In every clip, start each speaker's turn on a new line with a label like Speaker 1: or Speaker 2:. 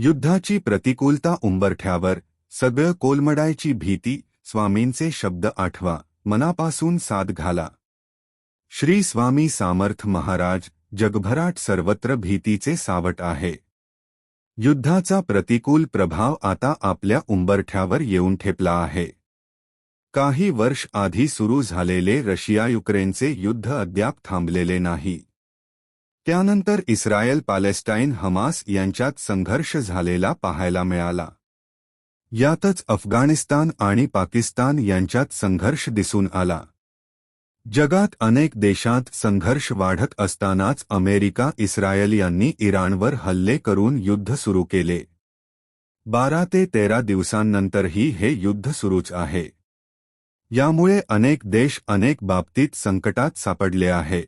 Speaker 1: युद्धाची प्रतिकूलता उंबरठ्यावर, सगळं कोलमडायची भीती. स्वामींचे शब्द आठवा, मनापासून साद घाला. श्री स्वामी समर्थ महाराज. जगभरात सर्वत्र भीतीचे सावट आहे. युद्धाचा प्रतिकूल प्रभाव आता आपल्या उंबरठ्यावर येऊन ठेपला आहे. काही वर्ष आधी सुरू झालेले रशिया-युक्रेनचे युद्ध अद्याप थांबलेले नाही. त्यानंतर इस्रायल पॅलेस्टाईन हमास यांच्यात संघर्ष झालेला पाहायला मिळाला. यातच अफगाणिस्तान आणि पाकिस्तान यांच्यात संघर्ष दिसून आला. जगात अनेक देशांत संघर्ष वाढत असतानाच अमेरिका इस्रायल यांनी इराणवर हल्ले करून युद्ध सुरू केले. 12 ते 13 दिवसांनंतरही हे युद्ध सुरूच आहे. यामुळे अनेक देश अनेक बाबतीत संकटात सापडले आहेत.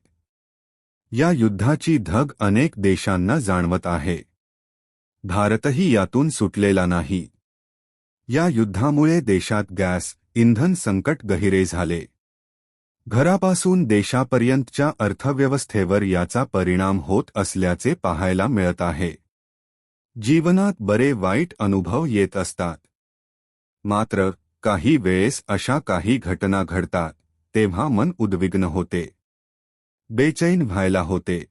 Speaker 1: या युद्धाची धग अनेक देशांना जाणवत आहे. भारतही यातून सुटलेला नाही. या युद्धामुळे देशात गॅस, इंधन संकट गहिरे झाले. घरापासून देशापर्यंतच्या अर्थव्यवस्थेवर याचा परिणाम होत असल्याचे पाहायला मिळत आहे. जीवनात बरे वाईट अनुभव येत असतात. मात्र काही वेळेस अशा काही घटना घडतात तेव्हा मन उद्विग्न होते, बेचैन व्हायला होते.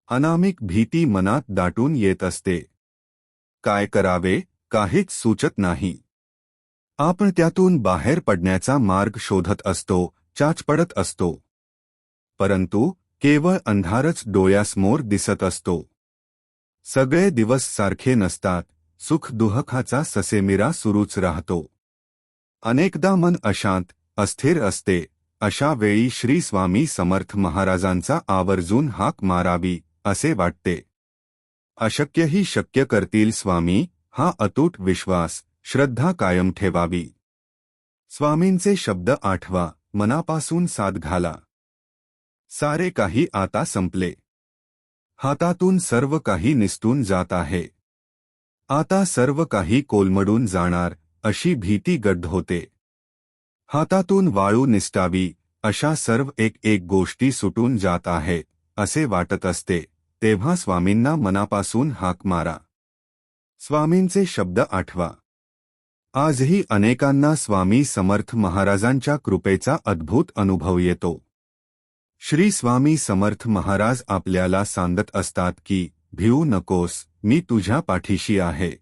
Speaker 1: अनामिक भीती मनात दाटून येत असते. काय करावे काहीच सुचत नाही. आपण त्यातून बाहेर पडण्याचा मार्ग शोधत असतो, चाच पडत असतो. परंतु केवळ अंधारच डोळ्यासमोर दिसत असतो. सगळे दिवस सारखे नसतात. सुख-दुःखाचा ससेमिरा सुरूच राहतो. अनेकदा मन अशांत, अस्थिर असते. अशा वेळी श्री स्वामी समर्थ महाराजांचा आवर्जून हाक मारावी असे वाटते. अशक्यही शक्य करतील स्वामी, हा अतूट विश्वास, श्रद्धा कायम ठेवावी. स्वामींचे शब्द आठवा, मनापासून साद घाला. सारे काही आता संपले. हातातून सर्व काही निसटून जात आहे. आता सर्व काही कोलमडून जाणार अशी भीती गड्ड होते. हातातून वाळू निसटावी अशा सर्व एक गोष्टी सुटून जात आहेत असे वाटत असते. तेव्हा स्वामींना मनापासून हाक मारा. स्वामींचे शब्द आठवा. आजही अनेकांना स्वामी समर्थ महाराजांच्या कृपेचा अद्भुत अनुभव येतो. श्री स्वामी समर्थ महाराज आपल्याला सांगत असतात की भिऊ नकोस, मी तुझ्या पाठीशी आहे.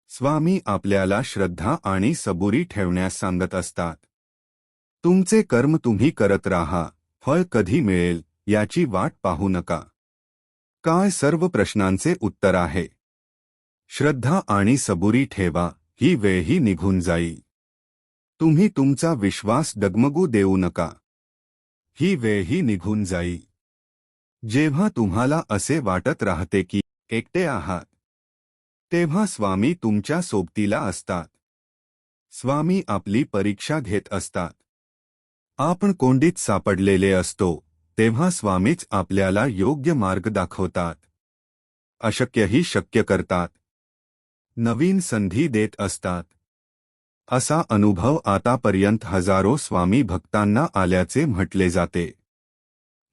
Speaker 1: स्वामी आपल्याला श्रद्धा आणि सबुरी ठेवण्यास सांगत असतात. तुमचे कर्म तुम्ही करत राहा, फळ कधी मिळेल याची वाट पाहू नका. काय सर्व प्रश्नांचे उत्तर आहे. श्रद्धा आणि सबुरी ठेवा, ही वेळही निघून जाईल. तुम्ही तुमचा विश्वास डगमगू देऊ नका. ही वेळही निघून जाईल. जेव्हा तुम्हाला असे वाटत राहते की एकटे आहात, तेव्हा स्वामी तुमच्या सोबतीला असतात. स्वामी आपली परीक्षा घेत असतात. आपण कोंडीत सापडलेले असतो तेव्हा स्वामीच आपल्याला योग्य मार्ग दाखवतात. अशक्यही शक्य करतात. नवीन संधी देत असतात. असा अनुभव आतापर्यंत हजारो स्वामी भक्तांना आल्याचे म्हटले जाते.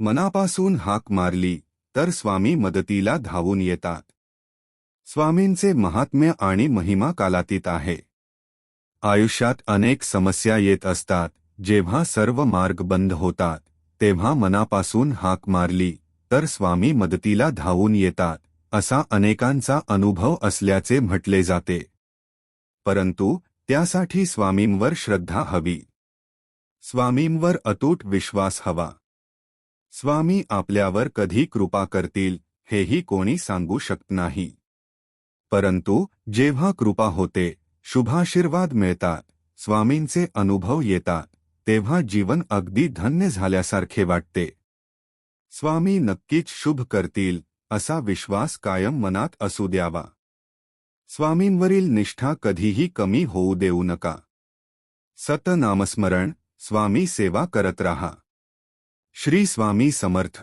Speaker 1: मनापासून हाक मारली तर स्वामी मदतीला धावून येतात. स्वामींचे महात्म्य आणि महिमा कालातीत आहे. आयुष्यात अनेक समस्या येत असतात. जेव्हा सर्व मार्ग बंद होतात तेव्हा मनापासून हाक मारली तर स्वामी मदतीला धावून येतात असा अनेकांचा अनुभव असल्याचे म्हटले जाते. परंतु त्यासाठी स्वामींवर श्रद्धा हवी. स्वामींवर अतूट विश्वास हवा. स्वामी आपल्यावर कधी कृपा करतील हेही कोणी सांगू शकत नाही. परंतु जेव्हा कृपा होते, शुभाशीर्वाद मिळतात, स्वामींचे अनुभव येतात, तेव्हा जीवन अगदी धन्य झाल्यासारखे वाटते. स्वामी नक्कीच शुभ करतील असा विश्वास कायम मनात असू द्यावा. स्वामींवरील निष्ठा कधीही कमी होऊ देऊ नका. सत नामस्मरण, स्वामी सेवा करत राहा. श्री स्वामी समर्थ.